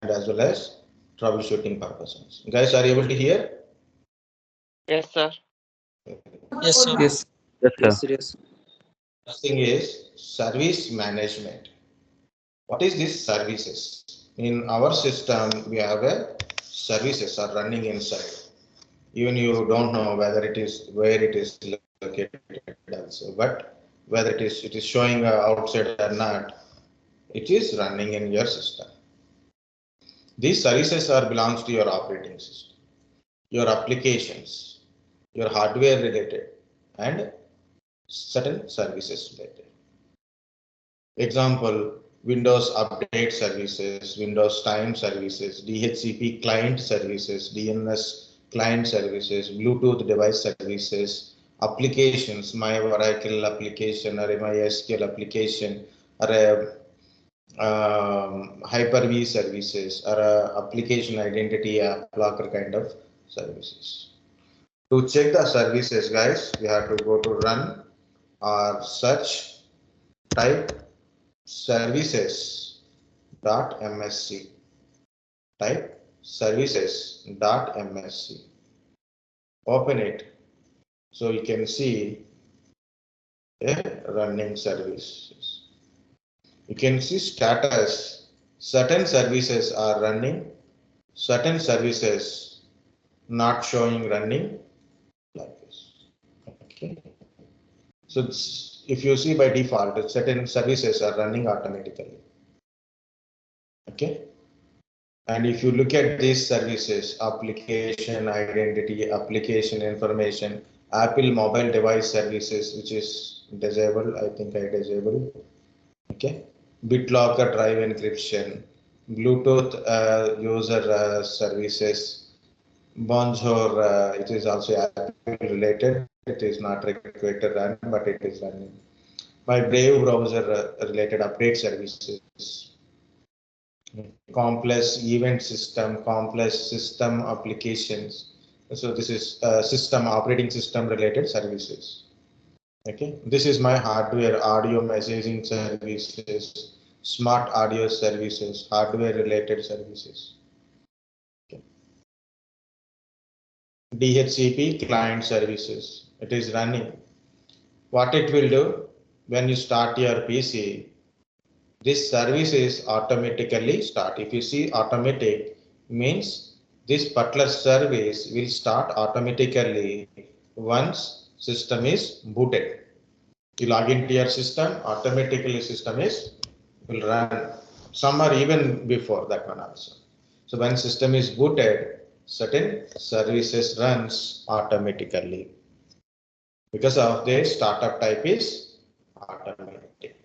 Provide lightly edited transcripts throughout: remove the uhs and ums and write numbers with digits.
as well as troubleshooting purposes. Guys, are you able to hear? Yes, sir. Yes, sir. Yes. Yes, sir. Yes. First thing is service management. What is this services? In our system, we have a services are running inside. Even you don't know whether it is where it is located also, but whether it is showing outside or not, it is running in your system. These services are belongs to your operating system, your applications, your hardware related, and certain services related. Example, Windows update services, Windows time services, DHCP client services, DNS client services, Bluetooth device services, applications, my Oracle application or a MySQL application or a Hyper-V services or a application identity AppLocker kind of services. To check the services, guys, we have to go to run or search, type services.msc, type services.msc, open it, so you can see a running services. You can see status, certain services are running, certain services not showing running, like this. Okay, so if you see by default, certain services are running automatically. Okay, and if you look at these services, application identity, application information, Apple mobile device services, which is disabled, I think I disabled. Okay, BitLocker drive encryption, Bluetooth user services, Bonjour, it is also Apple related. It is not required to run, but it is running. My Brave browser related update services, complex event system, complex system applications. So this is system operating system related services. Okay, this is my hardware audio messaging services, smart audio services, hardware related services. Okay. DHCP client services, it is running. What it will do when you start your PC, this service is automatically start. If you see automatic means this particular service will start automatically once system is booted. You log into your system, automatically system will run. Some are even before that one also. So when system is booted, certain services runs automatically because of their startup type is automatic.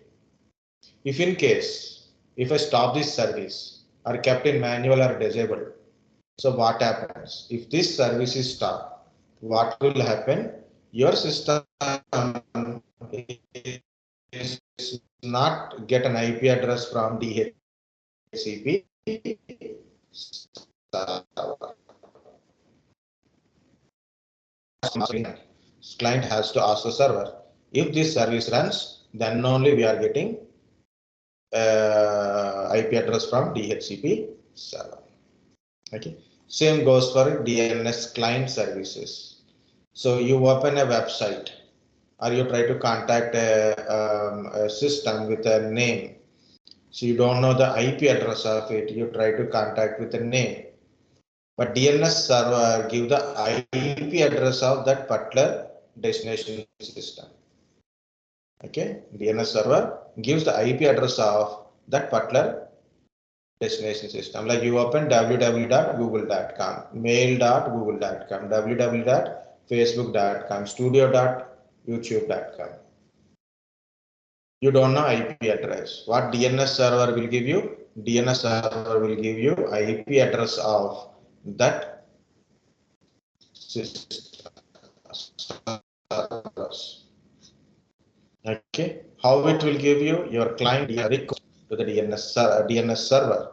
If in case, if I stop this service or kept in manual or disabled, so what happens? If this service is stopped, what will happen? Your system is not get an IP address from DHCP server. Client has to ask the server, if this service runs, then only we are getting IP address from DHCP server. Okay, same goes for DNS client services. So you open a website or you try to contact a system with a name. So you don't know the IP address of it, you try to contact with a name. But DNS server give the IP address of that particular destination system. Okay, DNS server gives the IP address of that particular destination system. Like you open www.google.com, mail.google.com, www.facebook.com, studio.youtube.com. You don't know IP address. What DNS server will give you? DNS server will give you IP address of that system. Okay, how it will give you? Your client request to the DNS server.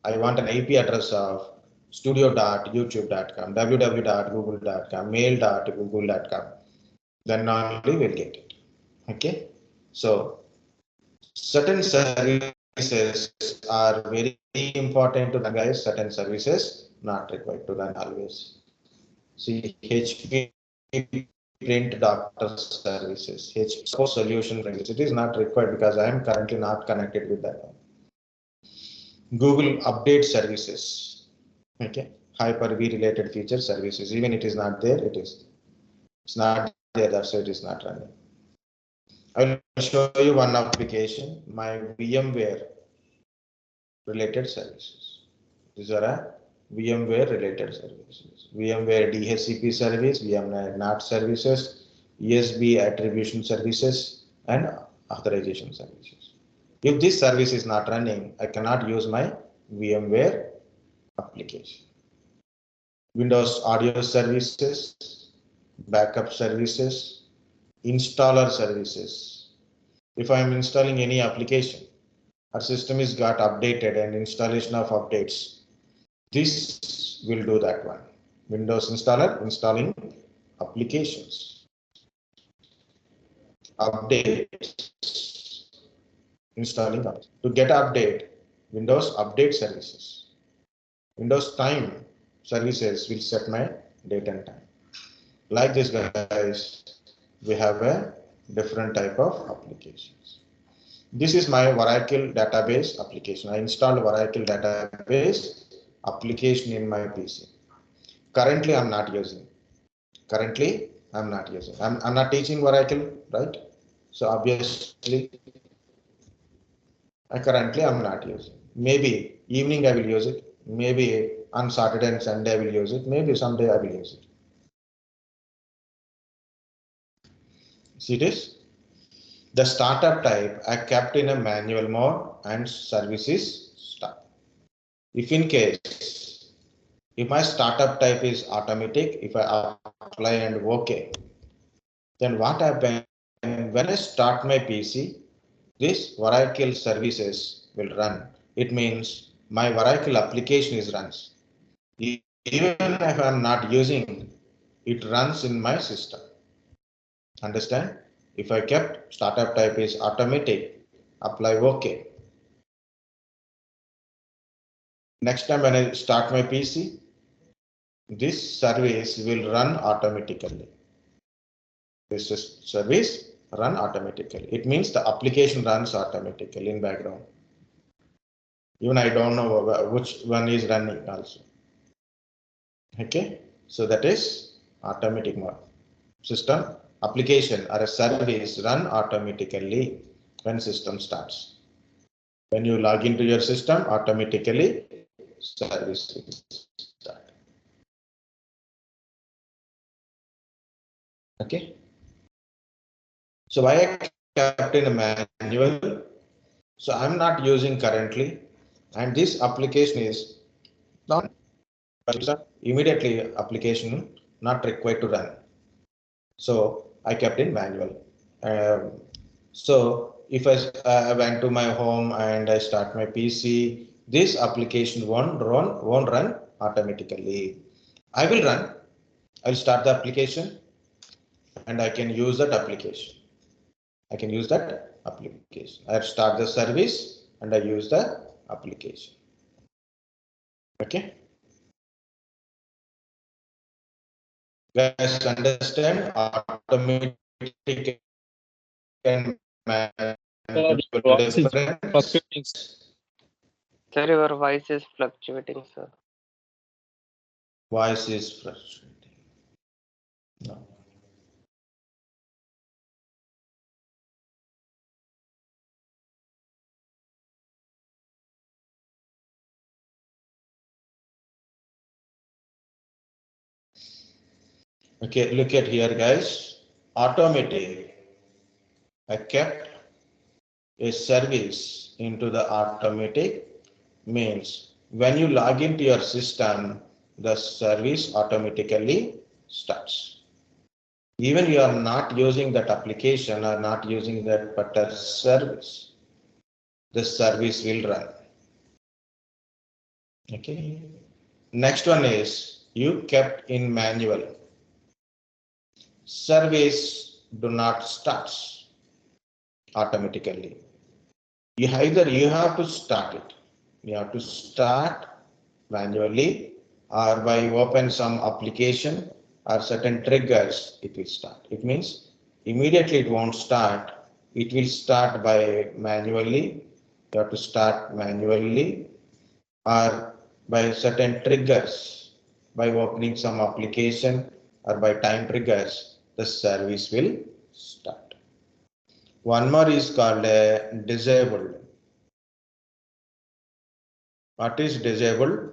I want an IP address of studio.youtube.com, www.google.com, mail.google.com. Then only we'll get it. Okay, so certain services services are very important to run, guys. Certain services not required to run always. See, HP print doctor services, HP support solution services. It is not required because I am currently not connected with that one. Google update services. Okay, Hyper-V related feature services. Even it is not there, it's not there. That's why it is not running. I will show you one application, my VMware related services. These are a VMware related services. VMware DHCP service, VMware NAT services, ESB attribution services, and authorization services. If this service is not running, I cannot use my VMware application. Windows audio services, backup services, installer services. If I am installing any application, our system is got updated and installation of updates, this will do that one. Windows installer installing applications, updates, installing updates. To get update, Windows update services. Windows time services will set my date and time. Like this, guys, we have a different type of applications. This is my Oracle database application. I installed Oracle database application in my PC. Currently, I'm not using. I'm not teaching Oracle, right? So obviously, I'm not using. Maybe evening I will use it. Maybe on Saturday and Sunday I will use it. Maybe someday I will use it. See this? The startup type I kept in a manual mode and services start. If in case, if my startup type is automatic, if I apply and OK, then what happens when I start my PC, this Oracle services will run. It means my Oracle application is runs. Even if I'm not using, it runs in my system. Understand? If I kept startup type is automatic, apply OK. Next time when I start my PC, this service will run automatically. This service run automatically. It means the application runs automatically in background. Even I don't know which one is running also. Okay, so that is automatic mode. System application or a service run automatically when system starts. When you log into your system, automatically service will start. Okay. So why I kept in a manual? So I'm not using currently, and this application is not immediately application not required to run. So I kept in manual. So if I went to my home and I start my PC, this application won't run automatically. I will run. I'll start the application and I can use that application. I start the service and I use the application. Okay. Guys, understand automatic and manual difference. Sir, your voice is fluctuating, sir. Voice is frustrating. No. Okay, look at here, guys. Automatic. I kept a service into the automatic means when you log into your system, the service automatically starts. Even you are not using that application or not using that particular service, the service will run. Okay. Next one is you kept in manual. Service do not start automatically. You have to start it. You have to start manually or by open some application or certain triggers it will start. It means immediately it won't start. It will start by manually. You have to start manually or by certain triggers, by opening some application or by time triggers, the service will start. One more is called disabled. What is disabled?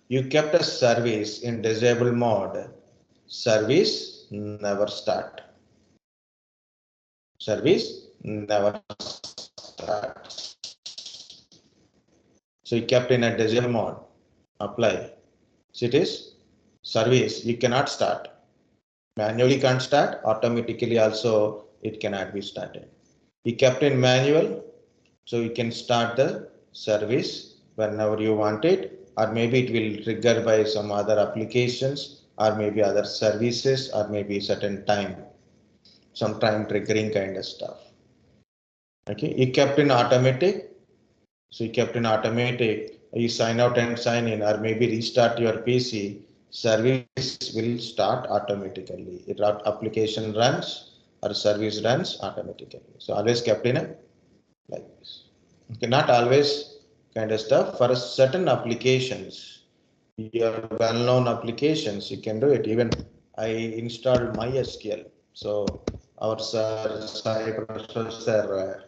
You kept a service in disabled mode. Service never start. Service never starts. So you kept in a disabled mode. Apply. So it is service you cannot start. Manually can't start. Automatically also it cannot be started. You kept in manual. So you can start the service whenever you want it, or maybe it will trigger by some other applications, or maybe other services, or maybe certain time, some time triggering kind of stuff. Okay, you kept in automatic. So you kept in automatic, you sign out and sign in, or maybe restart your PC, service will start automatically. It application runs or service runs automatically. So always kept in a like this. Okay, not always kind of stuff. For certain applications, your well-known applications, you can do it. Even I installed MySQL. So our professor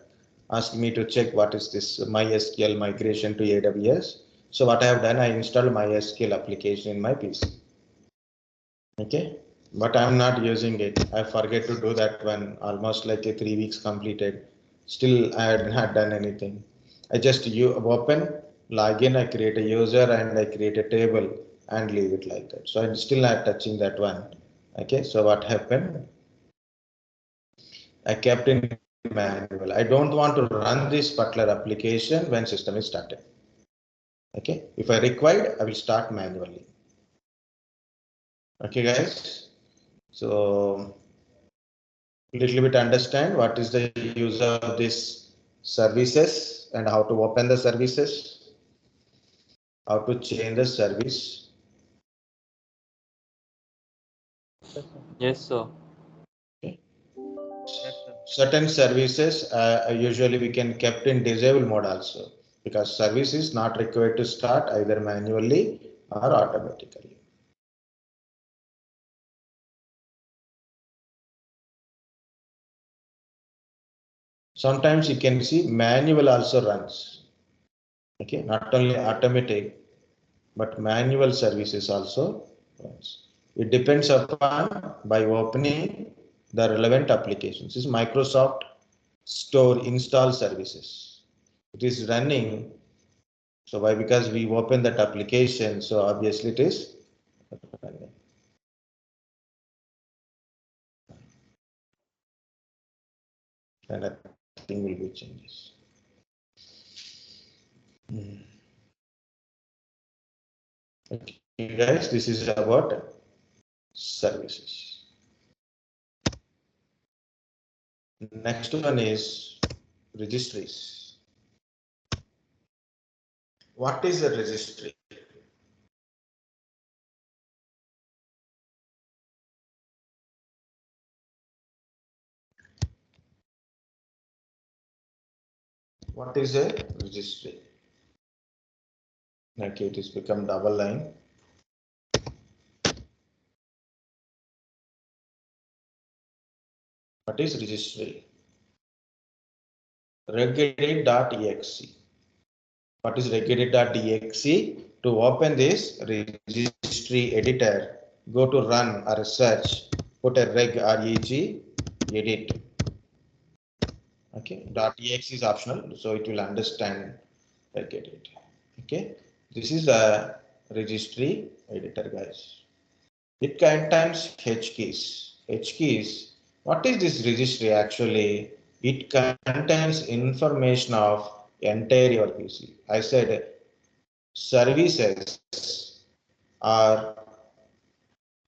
asked me to check what is this MySQL migration to AWS. So what I have done, I installed MySQL application in my PC. Okay, but I'm not using it. I forget to do that when almost like 3 weeks completed. Still, I had not done anything. I just open, log in, I create a user and I create a table and leave it like that. So I'm still not touching that one. Okay, so what happened? I kept in manual. I don't want to run this particular application when system is started. Okay, if I required, I will start manually. Okay, guys. So little bit understand what is the use of this services and how to open the services, how to change the service. Yes, sir. Okay. Certain services usually we can kept in disable mode also, because service is not required to start either manually or automatically. Sometimes you can see manual also runs. Okay, not only automatic, but manual services also runs. It depends upon by opening the relevant applications. This is Microsoft Store install services. It is running. So why? Because we open that application. So obviously it is running. And nothing will be changes. Okay, guys, this is about services. Next one is registries. What is a registry? What is a registry? Okay, it is become double line. What is registry? Regedit.exe. What is regedit.exe? To open this registry editor, go to run or search, put a reg edit. Okay, .exe is optional, so it will understand regedit. Okay, this is the registry editor, guys. It contains H keys. H keys. What is this registry actually? It contains information of entire your PC. I said services are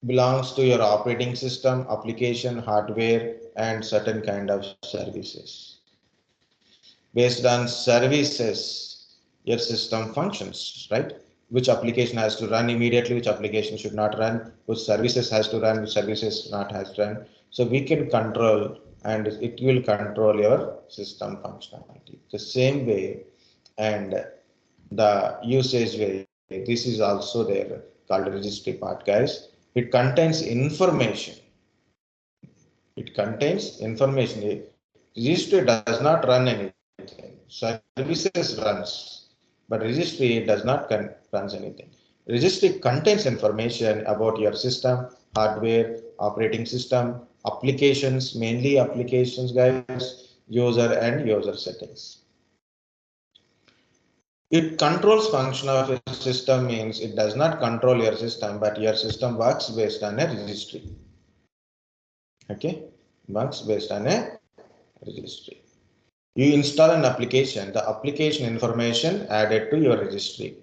belongs to your operating system, application, hardware, and certain kind of services. Based on services, your system functions, right? Which application has to run immediately, which application should not run, which services has to run, which services not has to run. So we can control, and it will control your system functionality. The same way, and the usage way, this is also there called registry part, guys. It contains information. It contains information. Registry does not run anything. Services runs, but registry does not runs anything. Registry contains information about your system, hardware, operating system, applications, mainly applications, guys, user and user settings. It controls function of a system means it does not control your system, but your system works based on a registry. Okay, works based on a registry. You install an application, the application information added to your registry.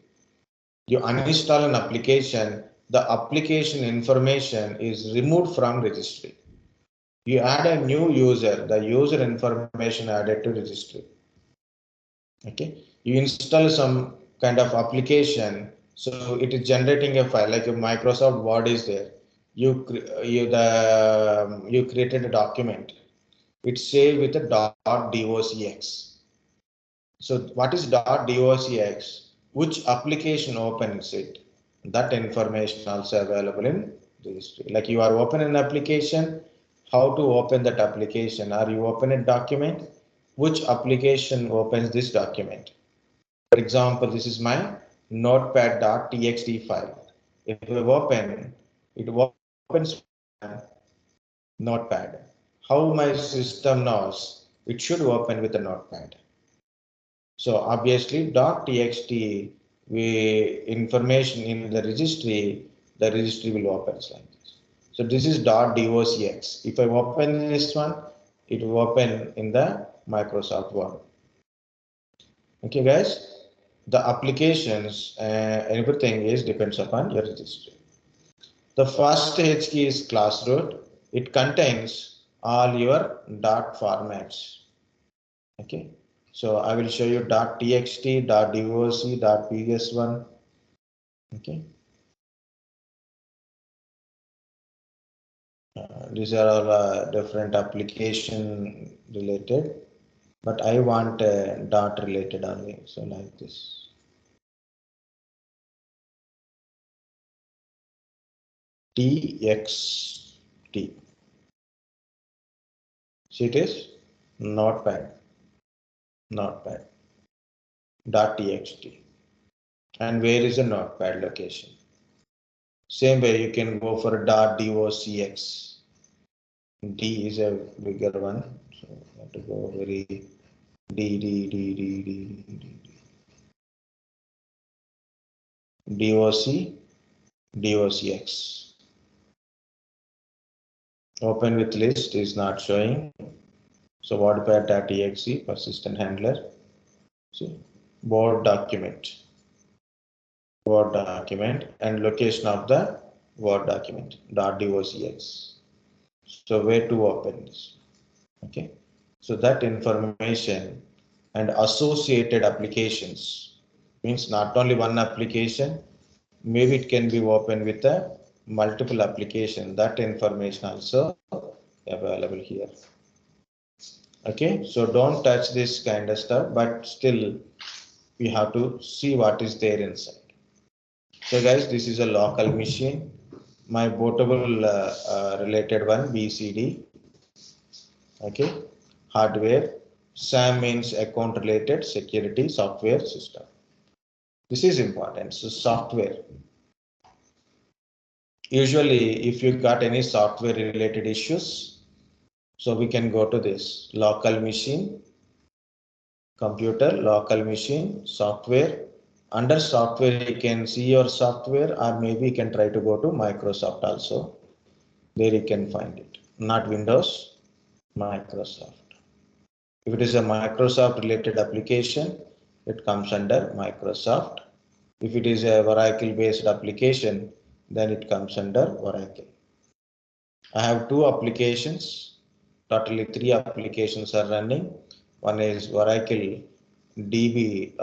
You uninstall an application, the application information is removed from registry. You add a new user, the user information added to registry. Okay, you install some kind of application, so it is generating a file like a Microsoft Word is there. You created a document. It's saved with a .docx. So what is .docx? Which application opens it? That information also available in registry. Like you are open an application, how to open that application? Are you open a document? Which application opens this document? For example, this is my notepad.txt file. If I open, it opens notepad. How my system knows? It should open with a notepad. So obviously .txt information in the registry will open like this. So this is .docx. If I open this one, it will open in the Microsoft Word. Okay, guys. The applications everything is depends upon your registry. The first H key is class root. It contains all your dot formats. Okay, so I will show you .txt, .doc, .ps1. Okay, these are all different application related, but I want dot related only. So like this. TXT. See it is notepad .txt. And where is the notepad location? Same way you can go for .docx. D is a bigger one, so I have to go very docx. Open with list is not showing. So wordpad.exe persistent handler. See, Word document and location of the Word document .docx. So where to open this? Okay, so that information and associated applications means not only one application, maybe it can be open with a multiple application. That information also available here. Okay, so don't touch this kind of stuff, but still we have to see what is there inside. So guys, this is a local machine. My bootable related one, BCD. Okay, hardware. SAM means account related security software system. This is important. So software. Usually, if you got any software related issues, so we can go to this local machine, computer, local machine, software. Under software, you can see your software, or maybe you can try to go to Microsoft also. There you can find it. Not Windows, Microsoft. If it is a Microsoft related application, it comes under Microsoft. If it is a Oracle based application, then it comes under Oracle. I have two applications. Totally 3 applications are running. One is Oracle DB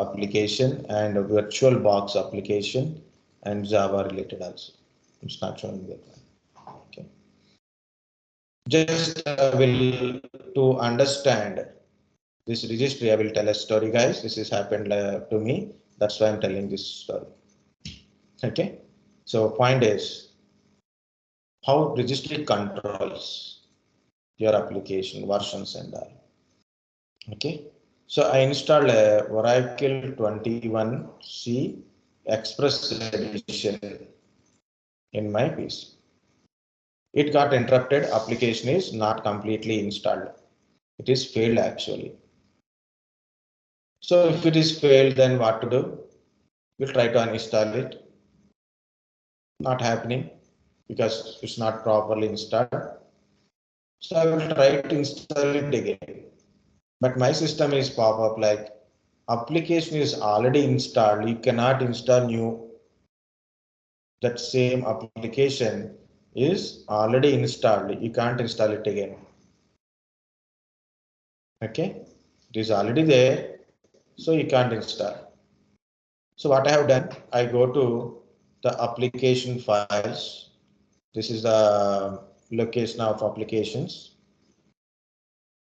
application and a VirtualBox application and Java related also. It's not showing that one. Okay. Just will to understand this registry, I will tell a story, guys. This has happened to me. That's why I'm telling this story. Okay. So point is how registry controls your application versions and all. Okay. So I installed a Oracle 21C Express edition in my PC. It got interrupted. Application is not completely installed. It is failed actually. So if it is failed, then what to do? We'll try to uninstall it. Not happening because it's not properly installed. So I will try to install it again. But my system is pop up like application is already installed. You cannot install new. That same application is already installed. You can't install it again. Okay, it is already there, so you can't install. So what I have done, I go to the application files. This is the location of applications.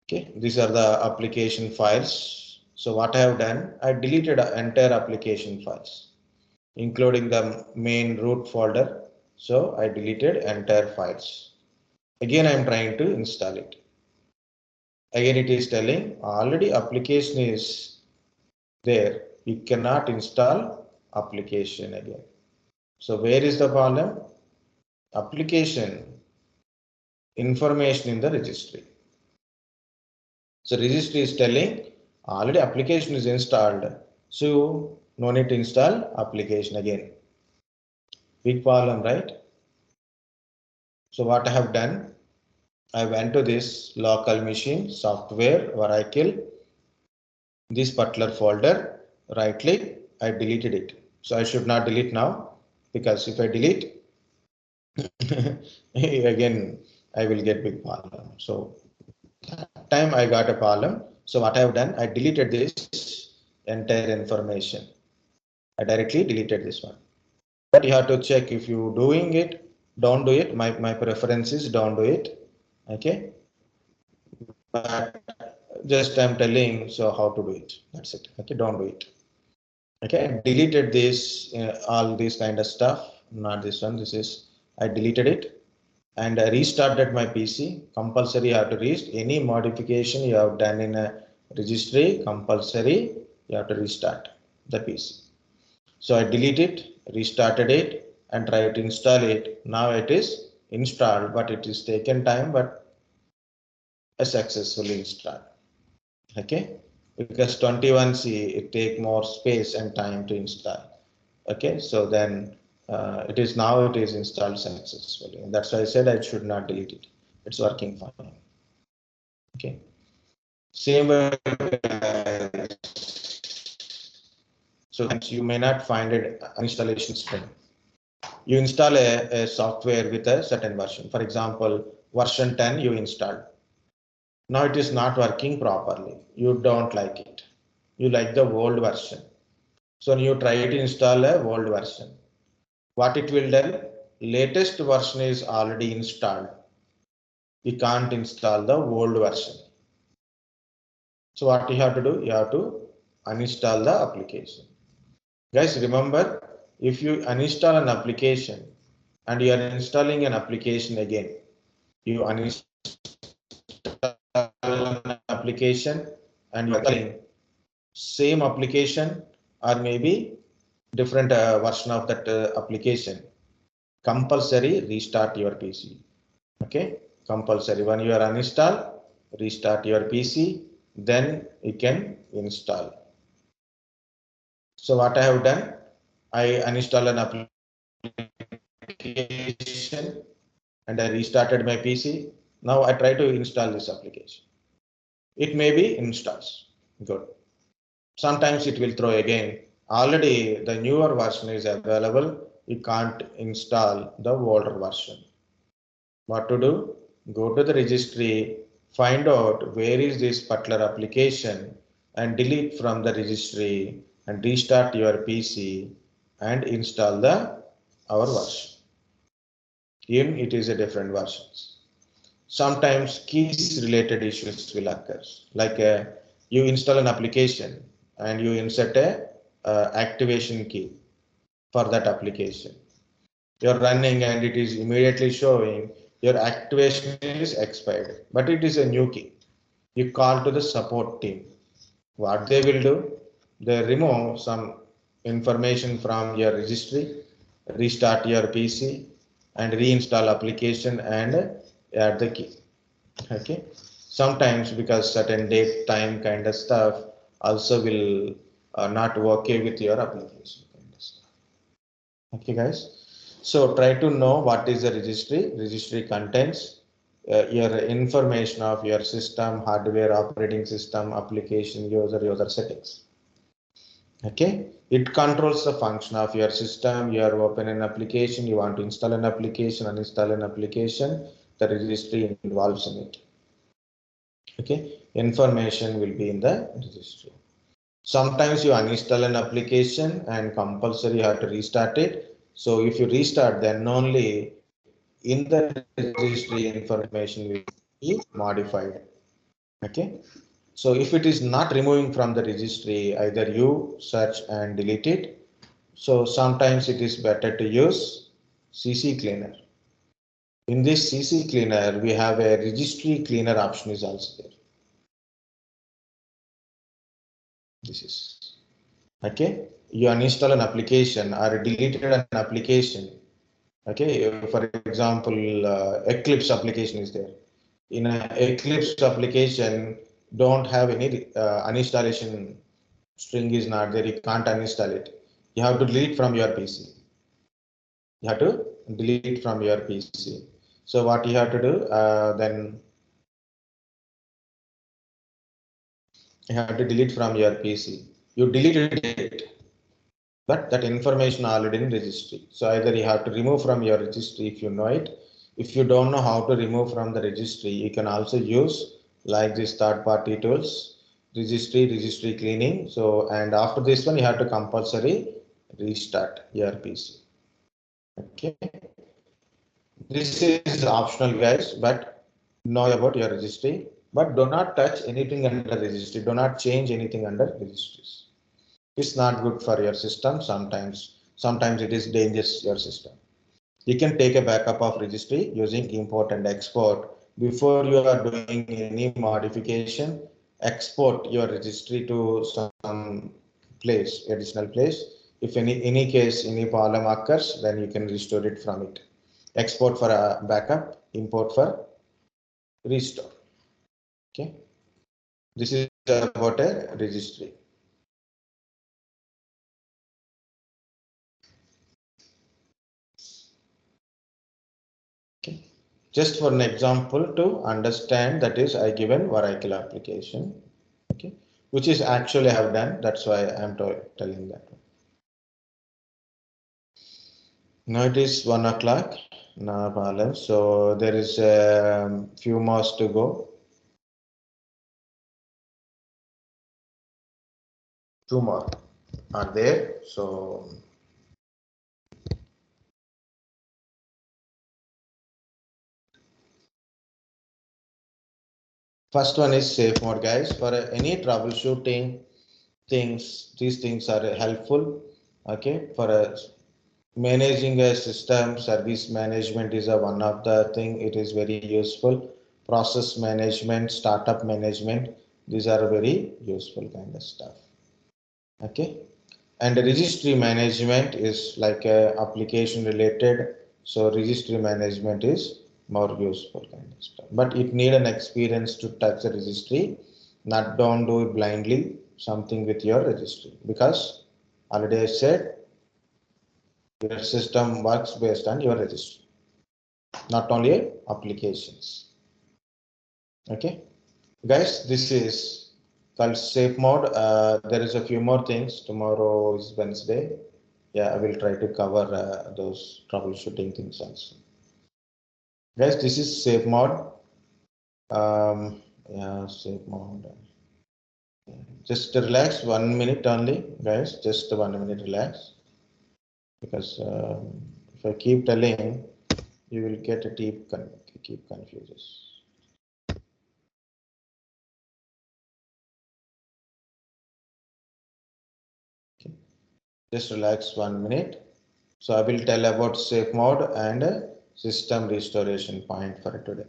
Okay, these are the application files. So what I have done, I deleted the entire application files, including the main root folder. So I deleted entire files. Again, I am trying to install it. Again, it is telling already application is there. You cannot install application again. So where is the problem? Application information in the registry. So registry is telling already application is installed. So no need to install application again. Big problem, right? So what I have done, I went to this local machine, software, Oracle, this particular folder, right click, I deleted it. So I should not delete now because if I delete, again, I will get big problem. So that time I got a problem. So what I have done, I deleted this entire information. I directly deleted this one. But you have to check if you doing it, don't do it. My preference is don't do it. Okay. But just I'm telling so how to do it. That's it. Okay, don't do it. Okay, I deleted this all this kind of stuff. Not this one. This is I deleted it and I restarted my PC. Compulsory you have to restart any modification you have done in a registry. Compulsory you have to restart the PC. So I delete it, restarted it, and try to install it. Now it is installed, but it is taken time, but a successfully installed. Okay, because 21C it take more space and time to install. Okay, so then it is installed successfully, and that's why I said I should not delete it. It's working fine. Okay, same way. So you may not find it installation string. You install a software with a certain version. For example, version 10 you installed. Now it is not working properly. You don't like it. You like the old version. So you try to install a old version. What it will do? Latest version is already installed. You can't install the old version. So what you have to do? You have to uninstall the application. Guys, remember, if you uninstall an application and you are installing an application again, you uninstall an application and you are installing same application or maybe different version of that application, compulsory restart your PC. Okay, compulsory. When you are uninstall, restart your PC, then you can install. So what I have done, I uninstall an application and I restarted my PC. Now I try to install this application. It may be installs. Good. Sometimes it will throw again. Already the newer version is available. You can't install the older version. What to do? Go to the registry find out where is this particular application and delete from the registry and restart your PC and install our version. Even it is a different versions. Sometimes keys related issues will occur. Like you install an application and you insert a activation key for that application. You're running and it is immediately showing your activation is expired, but it is a new key. You call to the support team. What they will do? They remove some information from your registry, restart your PC, and reinstall application and add the key. Okay. Sometimes because certain date, time kind of stuff also will not work with your application kind of stuff. Okay, guys. So try to know what is the registry. Registry contains your information of your system, hardware, operating system, application, user settings. Okay, it controls the function of your system. You are open an application, you want to install an application, uninstall an application, the registry involves in it. Okay, information will be in the registry. Sometimes you uninstall an application and compulsory you have to restart it. So if you restart, then only in the registry information will be modified. Okay. So if it is not removing from the registry, either you search and delete it. So sometimes it is better to use CC cleaner. In this CC cleaner, we have a registry cleaner option is also there. This is okay. You uninstall an application or deleted an application. Okay, for example, Eclipse application is there. In an Eclipse application, don't have any uninstallation string is not there. You can't uninstall it. You have to delete from your PC. You have to delete from your PC. So what you have to do, then you have to delete from your PC. You deleted it, but that information already in registry. So either you have to remove from your registry if you know it. If you don't know how to remove from the registry, you can also use like this third-party tools, registry cleaning. So and after this one, you have to compulsory restart your PC. Okay, this is optional, guys, but know about your registry. But do not touch anything under registry. Do not change anything under registries. It's not good for your system. Sometimes it is dangerous your system. You can take a backup of registry using import and export. Before you are doing any modification, export your registry to some place, additional place. If any case, any problem occurs, then you can restore it from it. Export for a backup, import for restore. Okay. This is about a registry. Okay. Just for an example to understand, that is I given Oracle application, okay, which is actually I have done. That's why I'm telling that. Now it is 1 o'clock. No problem. So there is a few more to go. 2 more are there. So first one is safe mode, guys. For any troubleshooting things, these things are helpful. Okay, for managing a system, service management is one of the thing. It is very useful. Process management, startup management, these are very useful kind of stuff. Okay, and registry management is like a application related. So registry management is more useful kind of stuff. But it need an experience to touch the registry. Not don't do it blindly something with your registry, because already I said your system works based on your registry, not only applications. Okay, guys, this is called safe mode. There is a few more things. Tomorrow is Wednesday. Yeah, I will try to cover those troubleshooting things also. Guys, this is safe mode. Yeah, safe mode. Just relax 1 minute only, guys. Just 1 minute relax. Because if I keep telling, you will get a keep confuses. Okay. Just relax 1 minute. So I will tell about safe mode and system restoration point for today.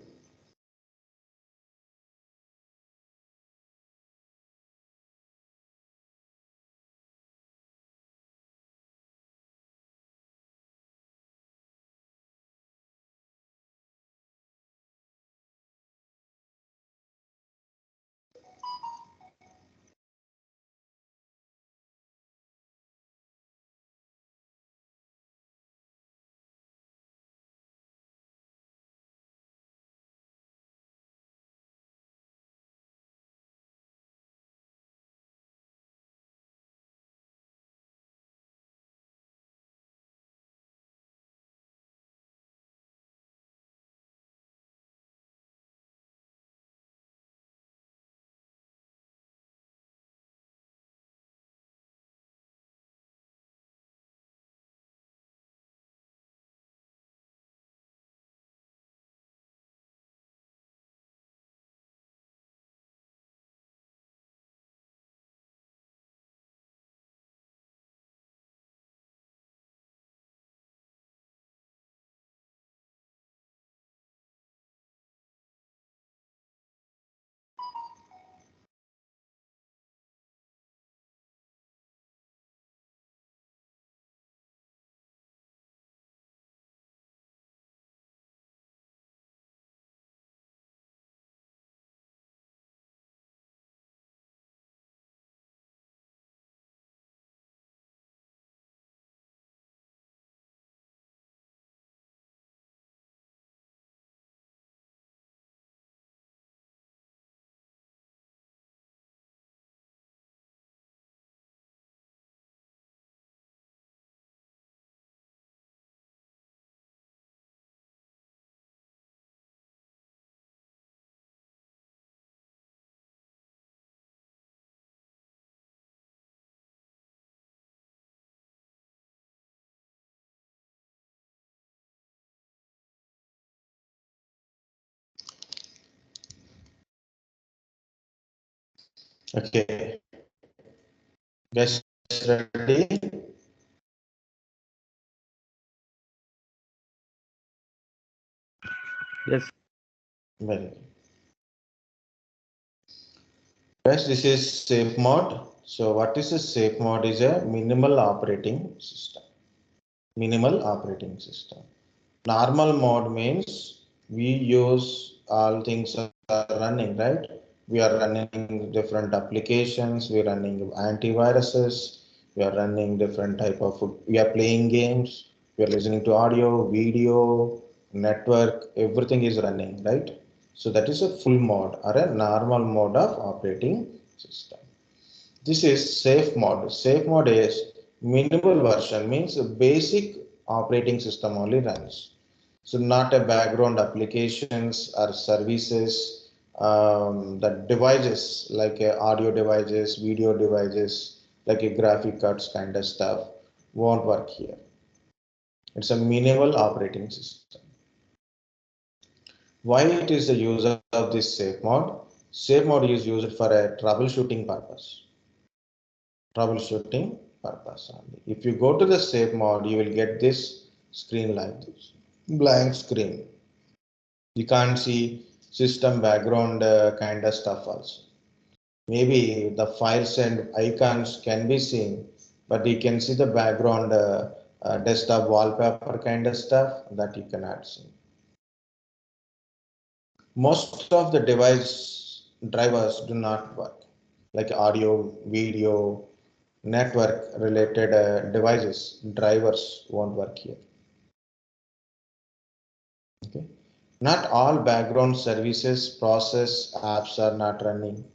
Okay, guys, ready? Yes. Very good. Guys, this is safe mode. So what is a safe mode? Is a minimal operating system. Minimal operating system. Normal mode means we use all things are running, right? We are running different applications, we are running antiviruses, we are running different type of, we are playing games, we are listening to audio, video, network, everything is running, right? So that is a full mode or a normal mode of operating system. This is safe mode. Safe mode is minimal version, means a basic operating system only runs. So not a background applications or services, the devices like audio devices, video devices, like a graphic cards kind of stuff won't work here. It's a minimal operating system. Why it is the use of this safe mode? Safe mode is used for a troubleshooting purpose. Troubleshooting purpose only. If you go to the safe mode, you will get this screen like this, blank screen. You can't see system background kind of stuff also. Maybe the files and icons can be seen, but you can see the background desktop wallpaper kind of stuff that you cannot see. Most of the device drivers do not work, like audio, video, network related devices, drivers won't work here. Okay. Not all background services, process, apps are not running.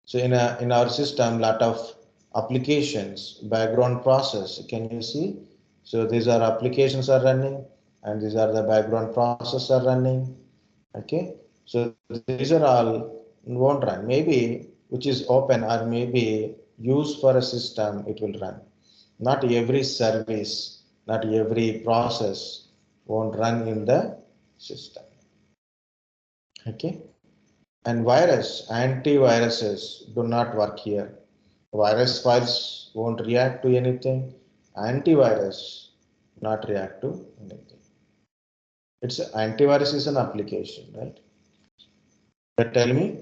So in our system, lot of applications, background process, can you see? So these are applications are running and these are the background process are running. Okay. So these are all won't run. Maybe which is open or maybe used for a system, it will run. Not every service, not every process won't run in the system. Okay. And antiviruses do not work here. Virus files won't react to anything. Antivirus not react to anything. It's antivirus is an application, right? But tell me.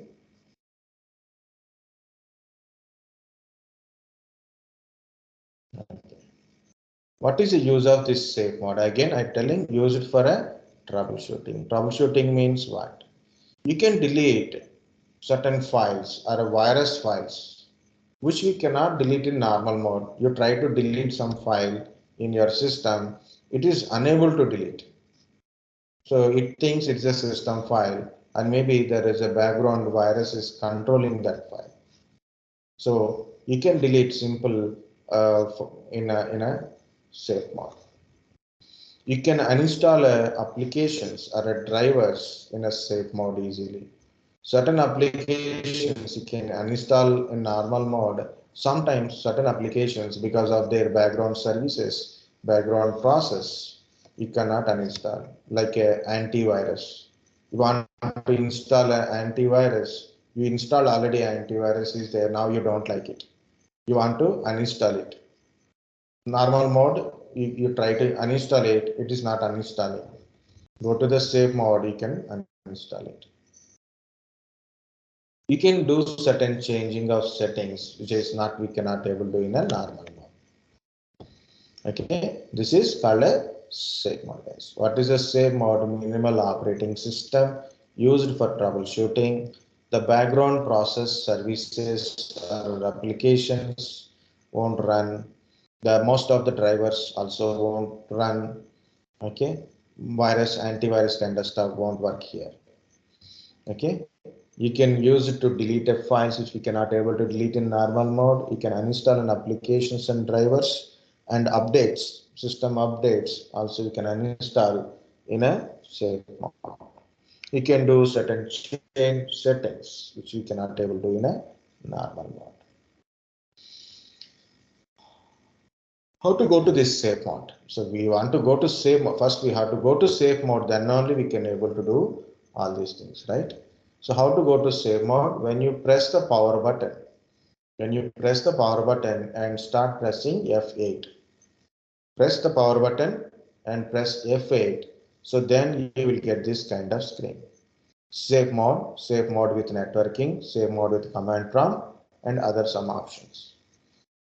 Okay. What is the use of this safe mode? Again, I'm telling use it for a troubleshooting. Troubleshooting means what? You can delete certain files or virus files, which we cannot delete in normal mode. You try to delete some file in your system, it is unable to delete. So it thinks it's a system file, and maybe there is a background virus is controlling that file. So you can delete simple in a safe mode. You can uninstall applications or drivers in a safe mode easily. Certain applications you can uninstall in normal mode. Sometimes certain applications, because of their background services, background process, you cannot uninstall, like a antivirus. You want to install an antivirus, you install already antivirus is there, now you don't like it. You want to uninstall it. Normal mode, you try to uninstall it, it is not uninstalling. Go to the safe mode, you can uninstall it. You can do certain changing of settings, which is not we cannot able to do in a normal mode. Okay, this is called a safe mode, guys. What is a safe mode? Minimal operating system used for troubleshooting. The background process services or applications won't run. The most of the drivers also won't run. Okay, antivirus kind of stuff won't work here. Okay, you can use it to delete a files which we cannot able to delete in normal mode. You can uninstall an applications and drivers and updates, system updates. Also, you can uninstall in a safe mode. You can do certain change settings which you cannot able to do in a normal mode. How to go to this safe mode? So we want to go to safe mode. First, we have to go to safe mode. Then only we can able to do all these things, right? So how to go to safe mode? When you press the power button, and start pressing F8, press the power button and press F8. So then you will get this kind of screen. Safe mode with networking, safe mode with command prompt, and other some options.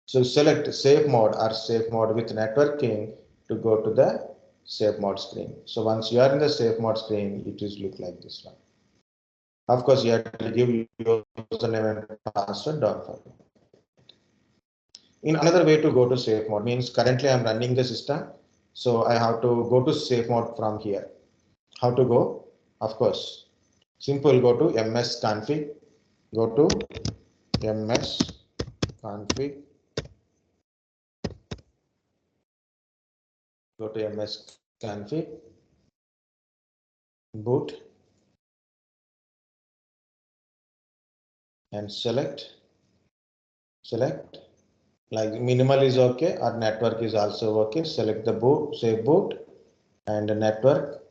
So select safe mode or safe mode with networking to go to the safe mode screen. So once you are in the safe mode screen, it is look like this one. Of course, you have to give your username and password, don't forget. In another way to go to safe mode means currently I'm running the system. So I have to go to safe mode from here. How to go? Of course, simple, go to ms config, go to ms config, go to ms config, boot, and select like minimal is okay or network is also okay. Select the boot, say boot, and network,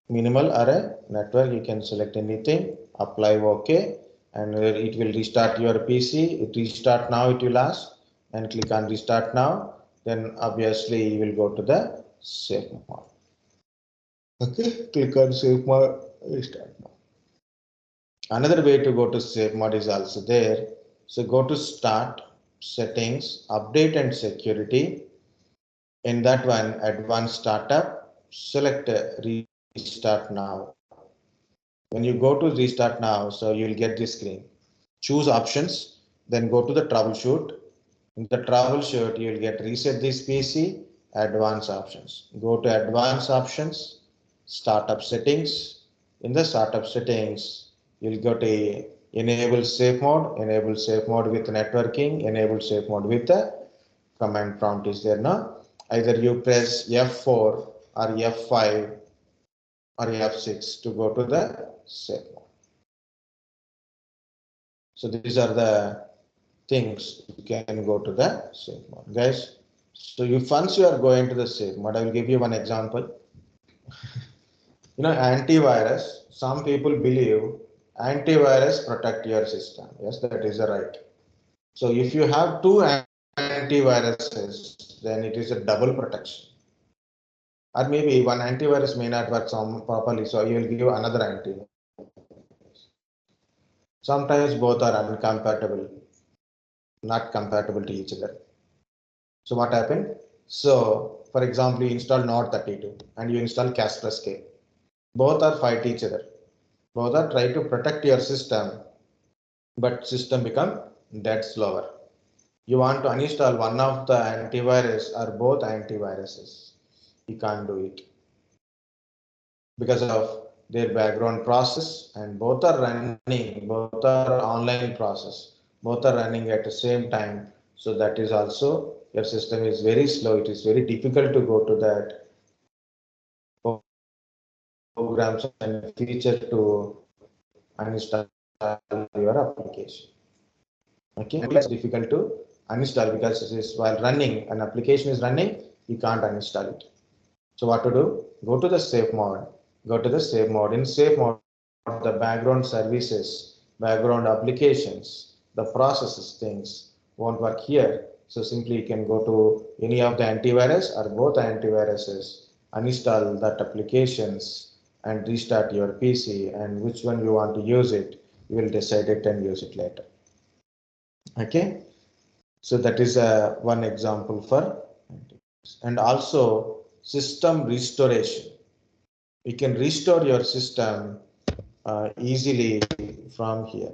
minimal or a network, you can select anything, apply okay, and it will restart your PC. It restart now, it will ask, and click on restart now. Then obviously you will go to the safe mode. Okay, click on safe mode, restart now. Another way to go to safe mode is also there. So go to start, settings, update and security. In that one, advanced startup, select restart now. When you go to restart now, so you'll get this screen. Choose options, then go to the troubleshoot. In the troubleshoot, you'll get reset this PC, advanced options. Go to advanced options, startup settings. In the startup settings, you'll go to enable safe mode with networking, enable safe mode with the command prompt is there now. Either you press F4 or F5 or F6 to go to the safe mode. So these are the things you can go to the safe mode, guys. So once you are going to the safe mode, I will give you one example. Antivirus, some people believe antivirus protect your system. Yes, that is right. So if you have two antiviruses, then it is a double protection. Or maybe one antivirus may not work properly, so you will give another antivirus. Sometimes both are incompatible, not compatible to each other. So what happened? So for example, you install Node32 and you install Kaspersky. Both are fight each other. Both are try to protect your system, but system become dead slower. You want to uninstall one of the antivirus or both antiviruses. You can't do it because of their background process, and both are running, both are online process, both are running at the same time. So that is also your system is very slow. It is very difficult to go to that programs and feature to uninstall your application. Okay, it's difficult to uninstall because it is while running, an application is running, you can't uninstall it. So what to do? Go to the safe mode. Go to the safe mode. In safe mode, the background services, background applications, the processes things won't work here. So simply you can go to any of the antivirus or both antiviruses, uninstall that applications and restart your PC, and which one you want to use it, you will decide it and use it later. Okay, so that is one example for, and also system restoration. You can restore your system easily from here.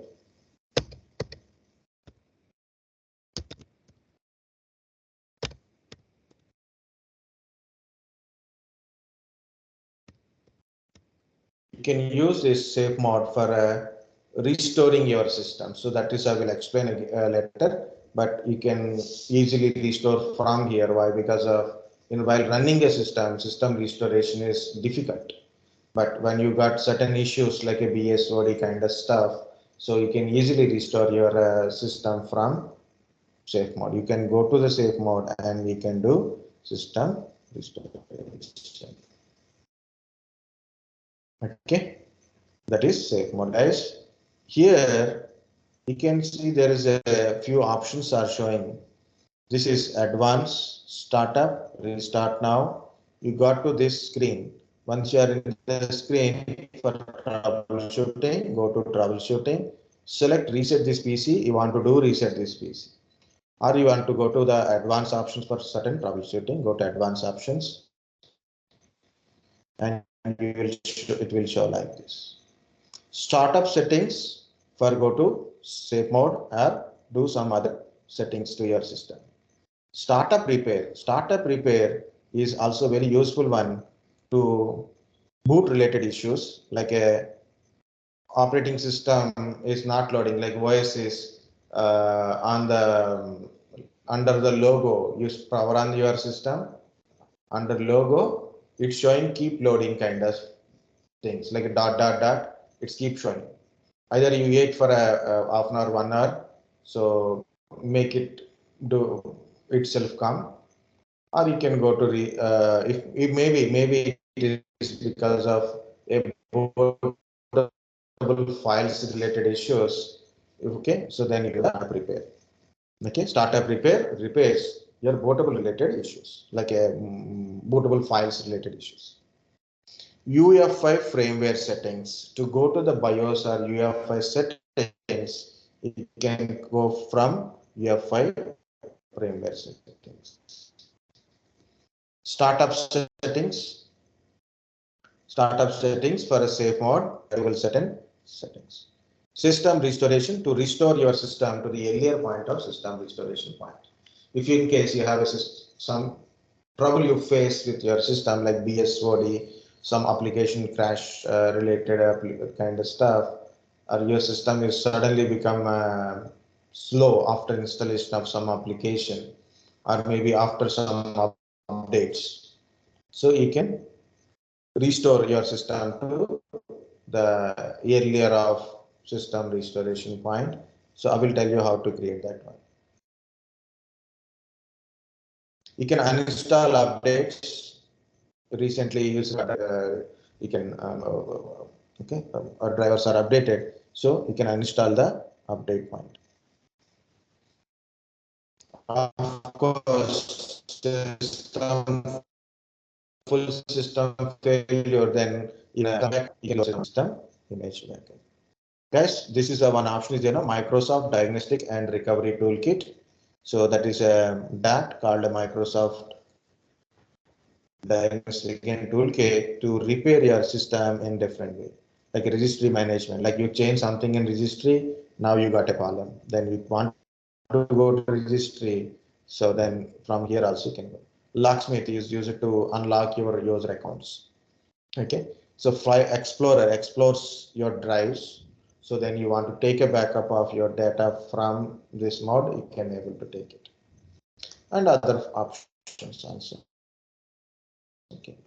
You can use this safe mode for restoring your system. So that is I will explain later, but you can easily restore from here. Why? Because of while running a system restoration is difficult. But when you got certain issues like a BSOD kind of stuff, so you can easily restore your system from safe mode. You can go to the safe mode and we can do system restoration. Okay, that is safe mode, guys. Here you can see there is a few options are showing. This is advanced startup, restart now. You got to this screen. Once you are in the screen for troubleshooting, go to troubleshooting, select reset this PC. You want to do reset this PC. Or you want to go to the advanced options for certain troubleshooting, go to advanced options, and it will show like this. Startup settings for go to safe mode or do some other settings to your system. Startup repair is also very useful one to boot related issues like a operating system is not loading, like OS is on the under the logo you power on your system, under logo it's showing keep loading kind of things like a dot it keeps showing. Either you wait for a half an hour 1 hour, so make it do itself come, or you can go to if maybe it is because of a files related issues. Okay, so then you do the repair. Okay, startup repair repairs your bootable related issues like a bootable files related issues. UEFI firmware settings. To go to the BIOS or UEFI settings, you can go from UEFI firmware settings. Startup settings for a safe mode, variable settings. System restoration, to restore your system to the earlier point of system restoration point. If in case you have some trouble you face with your system like BSOD, some application crash related kind of stuff, or your system is suddenly become slow after installation of some application, or maybe after some updates. So you can restore your system to the earlier of system restoration point. So I will tell you how to create that one. You can uninstall updates. Recently used, you can, okay, our drivers are updated. So you can uninstall the update point. Of course, full system failure, then you know, come back, you can close the system image backup. Guys, this is one option is Microsoft Diagnostic and Recovery Toolkit. So that is a DAT called a Microsoft Diagnostic and Toolkit to repair your system in different way, like registry management. Like you change something in registry, now you got a problem. Then you want to go to registry, so then from here also you can go. Locksmith is used to unlock your user accounts. Okay, so File Explorer explores your drives. So then you want to take a backup of your data from this mode, you can able to take it. And other options also. Okay.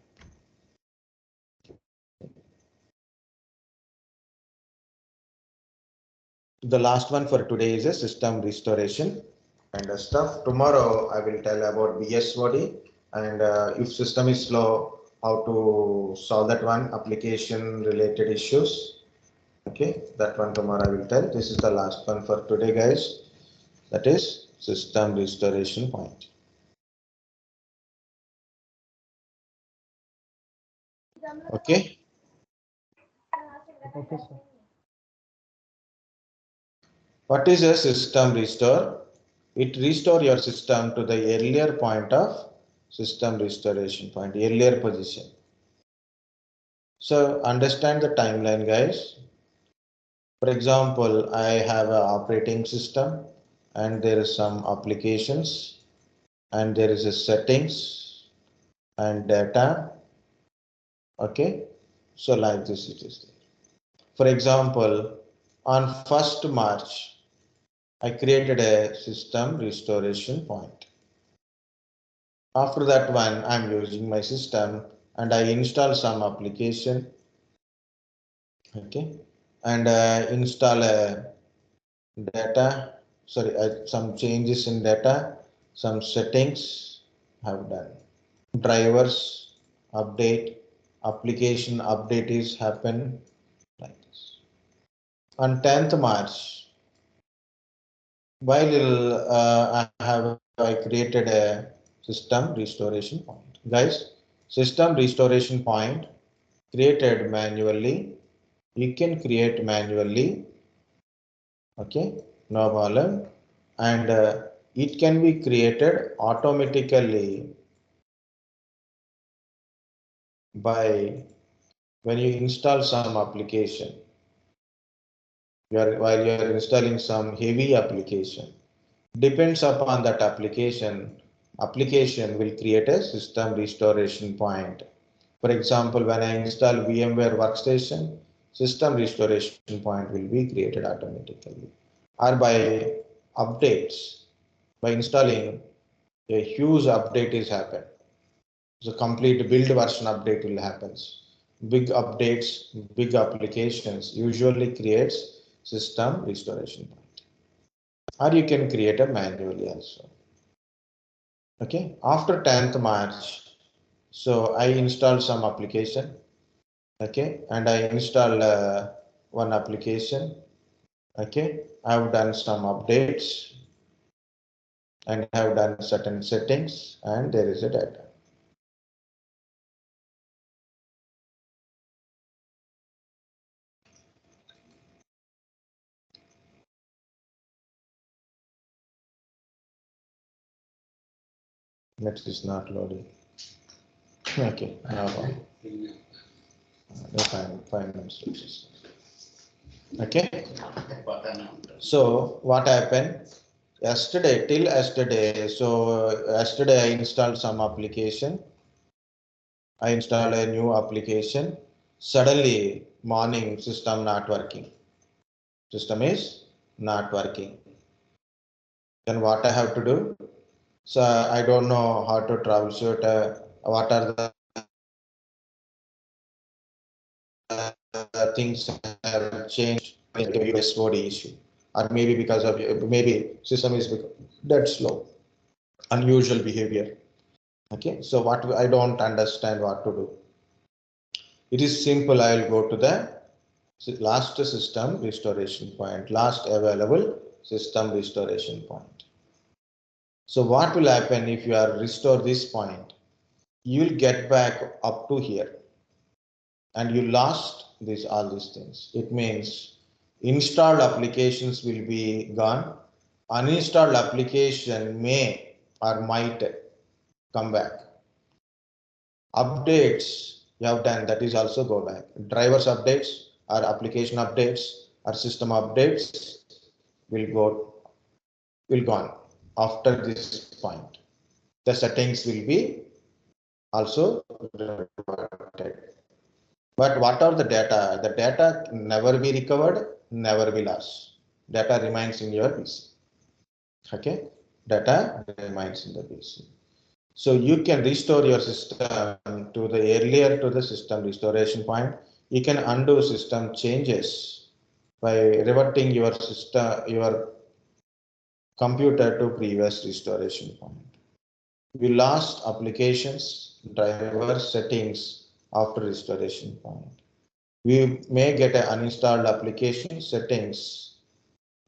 The last one for today is a system restoration kind of stuff. Tomorrow I will tell about BSOD and if system is slow, how to solve that one, application related issues. Okay, that one tomorrow I will tell. This is the last one for today, guys. That is system restoration point. Okay. Okay, sir. What is a system restore? It restore your system to the earlier point of system restoration point, earlier position. So understand the timeline, guys. For example, I have an operating system and there is some applications and there is a settings and data. Okay, so like this it is. For example, on 1st March, I created a system restoration point. After that one, I'm using my system and I install some application. Okay, and install a data, sorry, some changes in data, some settings have done. Drivers update, application update is happen like this. On 10th March, while I created a system restoration point. Guys, system restoration point created manually. You can create manually. Okay, no problem. And it can be created automatically by when you install some application. While you are installing some heavy application, depends upon that application. Application will create a system restoration point. For example, when I install VMware Workstation, system restoration point will be created automatically. Or by updates, by installing a huge update is happen. So complete build version update will happen. Big updates, big applications usually creates system restoration point. Or you can create a manually also. Okay, after 10th March, so I installed some application. Okay, and I installed one application. Okay, I have done some updates and have done certain settings, and there is a data. Net is not loading. Okay, now find instructions. Okay, so what happened yesterday till yesterday? So yesterday I installed some application. I installed a new application. Suddenly morning system not working. System is not working. Then what I have to do? So I don't know how to troubleshoot. What are the things have changed in the USOD issue? or maybe because of maybe system is dead slow, unusual behavior. Okay, so what I don't understand what to do. It is simple. I'll go to the last system restoration point, last available system restoration point. So what will happen if you are restore this point? You will get back up to here, and you lost this all these things. It means installed applications will be gone. Uninstalled application may or might come back. Updates you have done, that is also go back. Drivers updates or application updates or system updates will gone after this point. The settings will be also reverted. But what are the data? The data never be recovered, never be lost. Data remains in your PC. Okay, data remains in the PC. So you can restore your system to the earlier to the system restoration point. You can undo system changes by reverting your system, your computer to previous restoration point. We lost applications, driver settings after restoration point. We may get an uninstalled application settings,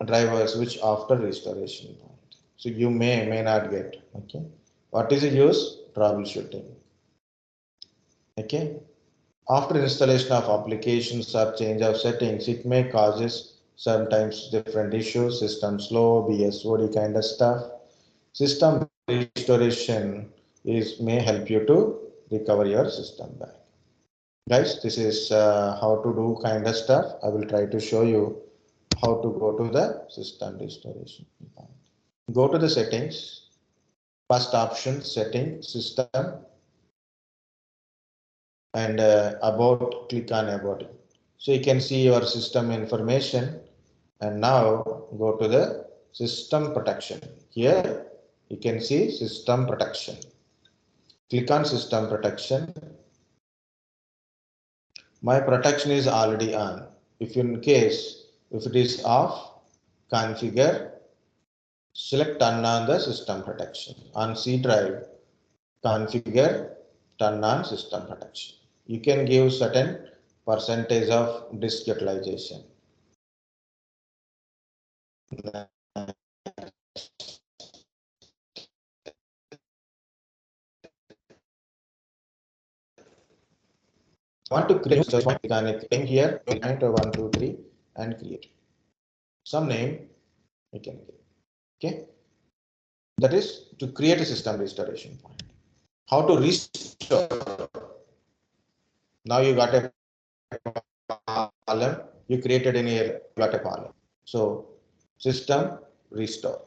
drivers which after restoration point. So you may not get. Okay. What is the use? Troubleshooting. Okay. After installation of applications or change of settings, it may causes sometimes different issues, system slow, BSOD kind of stuff. System restoration may help you to recover your system back. Guys, this is how to do kind of stuff. I will try to show you how to go to the system restoration. Go to the settings, first option, setting, system, and about, click on about it. So you can see your system information, and now go to the system protection. Here you can see system protection. Click on system protection. My protection is already on. If in case, if it is off, configure, select turn on the system protection. On C drive, configure, turn on system protection. You can give certain percentage of disk utilization. Want to create a mechanic name here, 1, 2, 3, and create some name. You can give. Okay, that is to create a system restoration point. How to restore? Now you got a column, you created in here, you got a column. So system restore.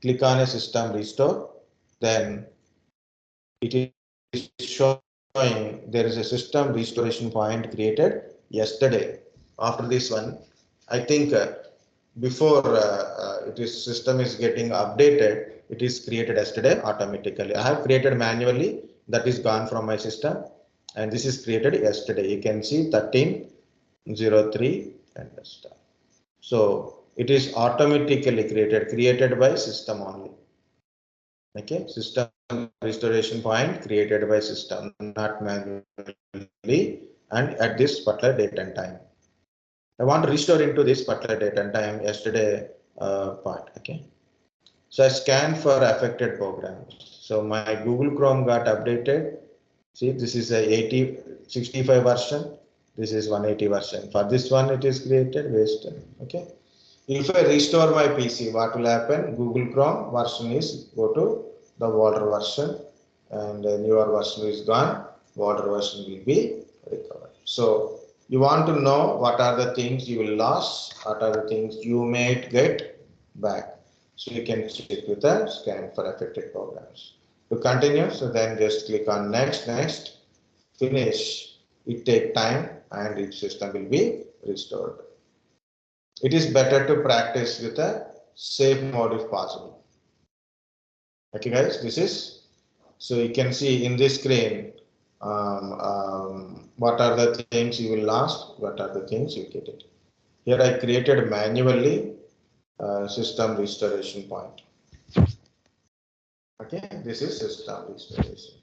Click on a system restore, then it is showing there is a system restoration point created yesterday. After this one, I think before system is getting updated, it is created yesterday automatically. I have created manually, that is gone from my system, and this is created yesterday. You can see 1303 and stuff. So it is automatically created by system only. Okay, system restoration point created by system, not manually, and at this particular date and time. I want to restore into this particular date and time yesterday part. Okay, so I scan for affected programs. So my Google Chrome got updated. See, this is a 65 version. This is 180 version. For this one, it is created wasted. Okay. If I restore my PC, what will happen? Google Chrome version is go to the older version, and the newer version is gone. Older version will be recovered. So you want to know what are the things you will lose, what are the things you may get back. So you can check with the scan for affected programs. To continue, so then just click on next, finish. It take time and each system will be restored. It is better to practice with a safe mode if possible. Okay guys, this is, so you can see in this screen what are the things you will lose, what are the things you get it. Here I created manually, system restoration point. Okay, this is system restoration.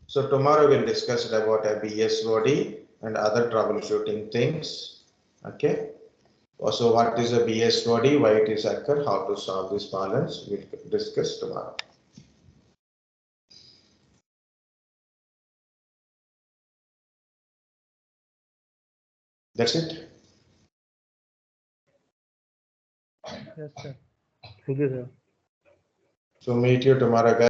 So tomorrow we'll discuss about a BSOD and other troubleshooting things. Okay. So what is a BSOD, why it is occur, how to solve this balance, we'll discuss tomorrow. That's it. Yes, sir. Thank you, sir. So meet you tomorrow, guys.